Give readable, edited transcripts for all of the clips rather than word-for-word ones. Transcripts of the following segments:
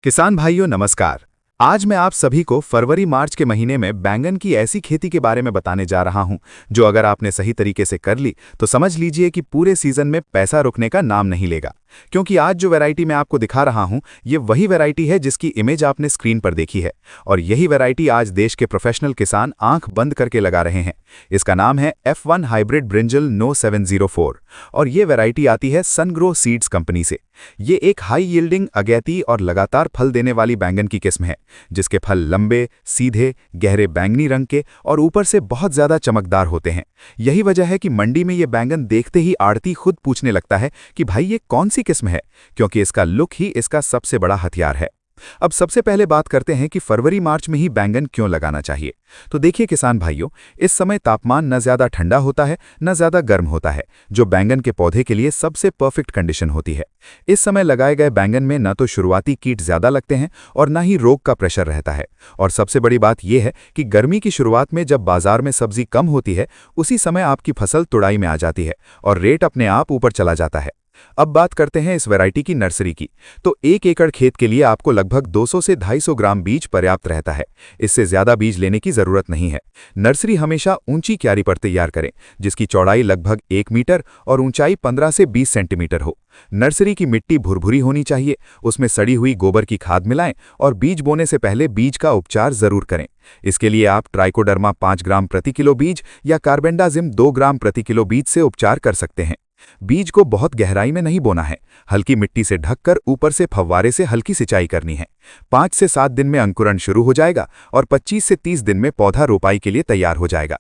किसान भाइयों नमस्कार। आज मैं आप सभी को फरवरी मार्च के महीने में बैंगन की ऐसी खेती के बारे में बताने जा रहा हूं जो अगर आपने सही तरीके से कर ली तो समझ लीजिए कि पूरे सीजन में पैसा रुकने का नाम नहीं लेगा। क्योंकि आज जो वैरायटी मैं आपको दिखा रहा हूं ये वही वैरायटी है जिसकी इमेज आपने स्क्रीन पर देखी है और यही वैरायटी आज देश के प्रोफेशनल किसान आंख बंद करके लगा रहे हैं। इसका नाम है F1 हाइब्रिड ब्रिंजल नो 704 और ये वैरायटी आती है सनग्रो सीड्स कंपनी से। ये एक हाई यील्डिंग अगैती और लगातार फल देने वाली बैंगन की किस्म है जिसके फल लंबे, सीधे, गहरे बैंगनी रंग के और ऊपर से बहुत ज्यादा चमकदार होते हैं। यही वजह है कि मंडी में ये बैंगन देखते ही आड़ती खुद पूछने लगता है कि भाई ये कौन सी किस्म है, क्योंकि इसका लुक ही इसका सबसे बड़ा हथियार है। अब सबसे पहले बात करते हैं कि फरवरी मार्च में ही बैंगन क्यों लगाना चाहिए। तो देखिए किसान भाइयों, इस समय तापमान न ज्यादा ठंडा होता है न ज्यादा गर्म होता है, जो बैंगन के पौधे के लिए सबसे परफेक्ट कंडीशन होती है। इस समय लगाए गए बैंगन में न तो शुरुआती कीट ज्यादा लगते हैं और न ही रोग का प्रेशर रहता है। और सबसे बड़ी बात यह है कि गर्मी की शुरुआत में जब बाजार में सब्जी कम होती है उसी समय आपकी फसल तुड़ाई में आ जाती है और रेट अपने आप ऊपर चला जाता है। अब बात करते हैं इस वैरायटी की नर्सरी की। तो 1 एकड़ खेत के लिए आपको लगभग 200 से 250 ग्राम बीज पर्याप्त रहता है। इससे ज्यादा बीज लेने की जरूरत नहीं है। नर्सरी हमेशा ऊंची क्यारी पर तैयार करें जिसकी चौड़ाई लगभग 1 मीटर और ऊंचाई 15 से 20 सेंटीमीटर हो। नर्सरी की मिट्टी भुरभुरी होनी चाहिए, उसमें सड़ी हुई गोबर की खाद मिलाएं और बीज बोने से पहले बीज का उपचार जरूर करें। इसके लिए आप ट्राइकोडर्मा 5 ग्राम प्रति किलो बीज या कार्बेंडाजिम 2 ग्राम प्रति किलो बीज से उपचार कर सकते हैं। बीज को बहुत गहराई में नहीं बोना है, हल्की मिट्टी से ढककर ऊपर से फव्वारे से हल्की सिंचाई करनी है। 5 से 7 दिन में अंकुरण शुरू हो जाएगा और 25 से 30 दिन में पौधा रोपाई के लिए तैयार हो जाएगा।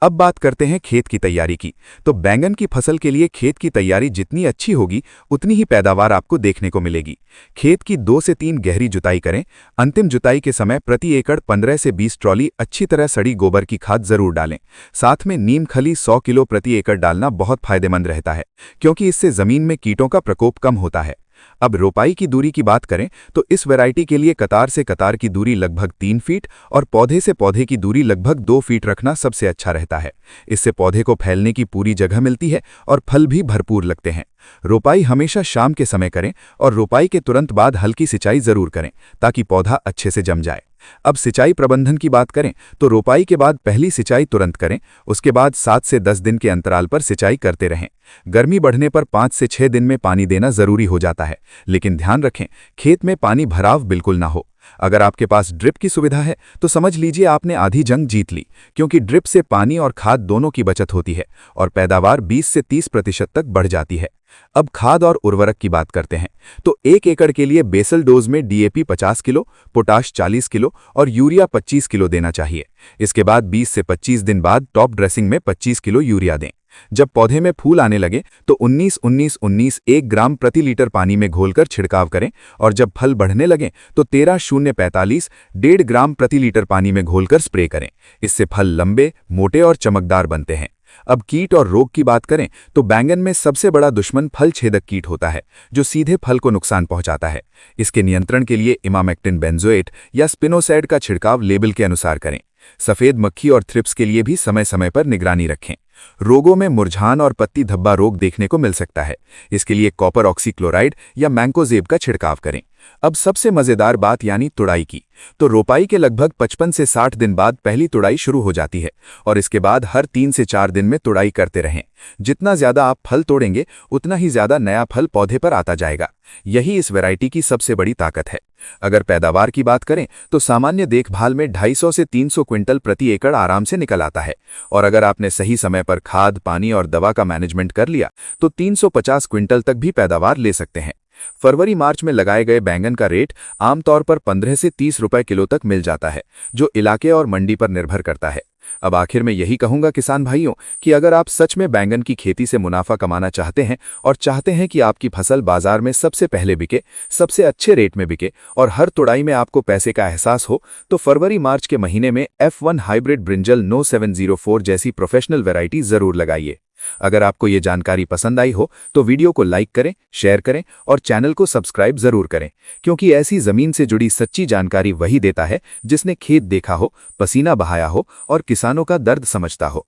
अब बात करते हैं खेत की तैयारी की। तो बैंगन की फसल के लिए खेत की तैयारी जितनी अच्छी होगी उतनी ही पैदावार आपको देखने को मिलेगी। खेत की 2 से 3 गहरी जुताई करें। अंतिम जुताई के समय प्रति एकड़ 15 से 20 ट्रॉली अच्छी तरह सड़ी गोबर की खाद जरूर डालें। साथ में नीम खली 100 किलो प्रति एकड़ डालना बहुत फायदेमंद रहता है, क्योंकि इससे जमीन में कीटों का प्रकोप कम होता है। अब रोपाई की दूरी की बात करें तो इस वैरायटी के लिए कतार से कतार की दूरी लगभग 3 फीट और पौधे से पौधे की दूरी लगभग 2 फीट रखना सबसे अच्छा रहता है। इससे पौधे को फैलने की पूरी जगह मिलती है और फल भी भरपूर लगते हैं। रोपाई हमेशा शाम के समय करें और रोपाई के तुरंत बाद हल्की सिंचाई जरूर करें ताकि पौधा अच्छे से जम जाए। अब सिंचाई प्रबंधन की बात करें तो रोपाई के बाद पहली सिंचाई तुरंत करें, उसके बाद 7 से 10 दिन के अंतराल पर सिंचाई करते रहें। गर्मी बढ़ने पर 5 से 6 दिन में पानी देना जरूरी हो जाता है, लेकिन ध्यान रखें खेत में पानी भराव बिल्कुल ना हो। अगर आपके पास ड्रिप की सुविधा है तो समझ लीजिए आपने आधी जंग जीत ली, क्योंकि ड्रिप से पानी और खाद दोनों की बचत होती है और पैदावार 20 से 30% तक बढ़ जाती है। अब खाद और उर्वरक की बात करते हैं। तो 1 एकड़ के लिए बेसल डोज में डीएपी 50 किलो, पोटाश 40 किलो और यूरिया 25 किलो देना चाहिए। इसके बाद 20 से 25 दिन बाद टॉप ड्रेसिंग में 25 किलो यूरिया दें। जब पौधे में फूल आने लगे तो 19-19-19 1 ग्राम प्रति लीटर पानी में घोलकर छिड़काव करें और जब फल बढ़ने लगे तो 13-0-45 1.5 ग्राम प्रति लीटर पानी में घोलकर स्प्रे करें। इससे फल लंबे, मोटे और चमकदार बनते हैं। अब कीट और रोग की बात करें तो बैंगन में सबसे बड़ा दुश्मन फल छेदक कीट होता है जो सीधे फल को नुकसान पहुंचाता है। इसके नियंत्रण के लिए इमामेक्टिन बेंजोएट या स्पिनोसाइड का छिड़काव लेबल के अनुसार करें। सफेद मक्खी और थ्रिप्स के लिए भी समय समय पर निगरानी रखें। रोगों में मुरझान और पत्ती धब्बा रोग देखने को मिल सकता है, इसके लिए कॉपर ऑक्सीक्लोराइड या मैंकोजेब का छिड़काव करें। अब सबसे मजेदार बात यानी तुड़ाई की। तो रोपाई के लगभग 55 से 60 दिन बाद पहली तुड़ाई शुरू हो जाती है और इसके बाद हर 3 से 4 दिन में तुड़ाई करते रहें। जितना ज्यादा आप फल तोड़ेंगे उतना ही ज्यादा नया फल पौधे पर आता जाएगा। यही इस वैरायटी की सबसे बड़ी ताकत है। अगर पैदावार की बात करें तो सामान्य देखभाल में 250 से 300 क्विंटल प्रति एकड़ आराम से निकल आता है और अगर आपने सही समय पर खाद, पानी और दवा का मैनेजमेंट कर लिया तो 350 क्विंटल तक भी पैदावार ले सकते हैं। फरवरी मार्च में लगाए गए बैंगन का रेट आमतौर पर 15 से 30 रुपए किलो तक मिल जाता है, जो इलाके और मंडी पर निर्भर करता है। अब आखिर में यही कहूंगा किसान भाइयों कि अगर आप सच में बैंगन की खेती से मुनाफा कमाना चाहते हैं और चाहते हैं कि आपकी फसल बाजार में सबसे पहले बिके, सबसे अच्छे रेट में बिके और हर तुड़ाई में आपको पैसे का एहसास हो, तो फरवरी मार्च के महीने में F1 हाइब्रिड ब्रिंजल नो 704 जैसी प्रोफेशनल वैरायटी जरूर लगाइए। अगर आपको ये जानकारी पसंद आई हो तो वीडियो को लाइक करें, शेयर करें और चैनल को सब्सक्राइब जरूर करें, क्योंकि ऐसी जमीन से जुड़ी सच्ची जानकारी वही देता है जिसने खेत देखा हो, पसीना बहाया हो और किसानों का दर्द समझता हो।